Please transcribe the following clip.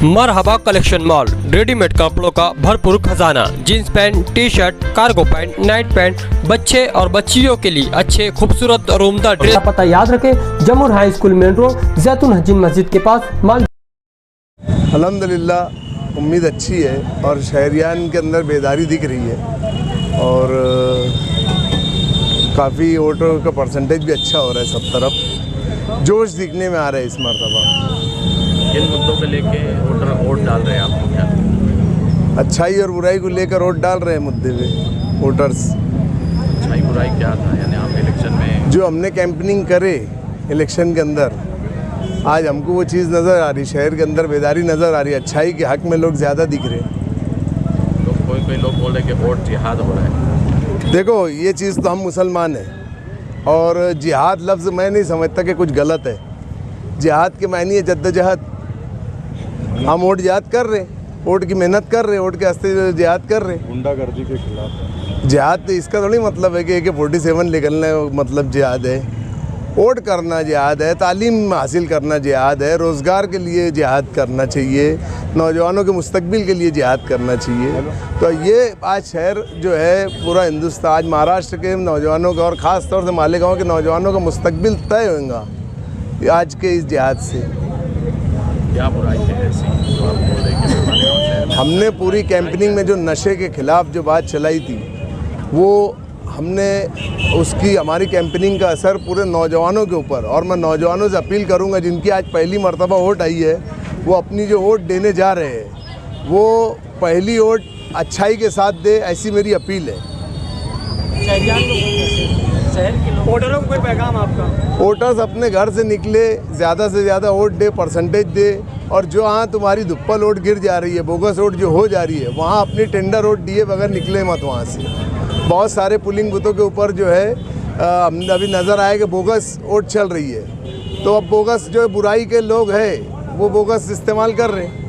मरहबा collection mall, readymade कपड़ों का भरपूर खजाना। Jeans pant, T shirt, cargo pant, night pant, बच्चे और बच्चियों के लिए अच्छे खूबसूरत और उम्दा ड्रेस। पता याद रखें, जमुर हाई स्कूल मेन रोड, जैतून हजीन मस्जिद के पास माल। अल्हम्दुलिल्लाह उम्मीद अच्छी है और शहरियान के अंदर बेदारी दिख रही है और काफ़ी वोटरों का परसेंटेज भी अच्छा हो रहा है। सब तरफ जोश दिखने में आ रहा है इस मरतबा। किन मुद्दों को लेके वोटर वोट डाल रहे हैं आपको क्या? अच्छाई और बुराई को लेकर वोट डाल रहे हैं मुद्दे पे वोटर्स। अच्छाई बुराई क्या था, यानी आप इलेक्शन में जो हमने कैंपेनिंग करे इलेक्शन के अंदर, आज हमको वो चीज़ नज़र आ रही, शहर के अंदर बेदारी नज़र आ रही, अच्छाई के हक में लोग ज़्यादा दिख रहे हैं। तो कोई लोग बोल रहे हैं कि वोट जिहाद हो रहा है। देखो ये चीज़ तो हम मुसलमान हैं और जिहाद लफ्ज़ मैं नहीं समझता कि कुछ गलत है। जिहाद के मायने जद्दोजहद, हम वोट जिहाद कर रहे, वोट की मेहनत कर रहे, वोट के हस्ते जिहाद कर रहे, गुंडागर्दी के खिलाफ। जिहाद तो इसका थोड़ी मतलब है कि AK-47 निकलना मतलब जिहाद है। वोट करना जिहाद है, तालीम हासिल करना जिहाद है, रोज़गार के लिए जिहाद करना चाहिए, नौजवानों के मुस्तकबिल के लिए जिहाद करना चाहिए। तो ये आज शहर जो है पूरा हिंदुस्तान, आज महाराष्ट्र के नौजवानों का और ख़ास तौर से मालेगांव के नौजवानों का मुस्तकबिल तय होगा आज के इस जिहाद से। क्या बुराई है ऐसी जो आप बोल रहे हैं कि हमने पूरी कैंपेनिंग में जो नशे के ख़िलाफ़ जो बात चलाई थी, वो हमने उसकी हमारी कैंपेनिंग का असर पूरे नौजवानों के ऊपर, और मैं नौजवानों से अपील करूंगा जिनकी आज पहली मर्तबा वोट आई है, वो अपनी जो वोट देने जा रहे हैं वो पहली वोट अच्छाई के साथ दे, ऐसी मेरी अपील है। वोटरों को कोई पैगाम आपका? वोटर्स अपने घर से निकले, ज़्यादा से ज़्यादा वोट दे, परसेंटेज दे, और जो हाँ तुम्हारी धुप्पल वोट गिर जा रही है, बोगस वोट जो हो जा रही है, वहाँ अपनी टेंडर वोट दिए बगैर निकले मत वहाँ से। बहुत सारे पुलिंग बूथों के ऊपर जो है अभी नज़र आया कि बोगस वोट चल रही है, तो अब बोगस जो बुराई के लोग हैं वो बोगस इस्तेमाल कर रहे हैं।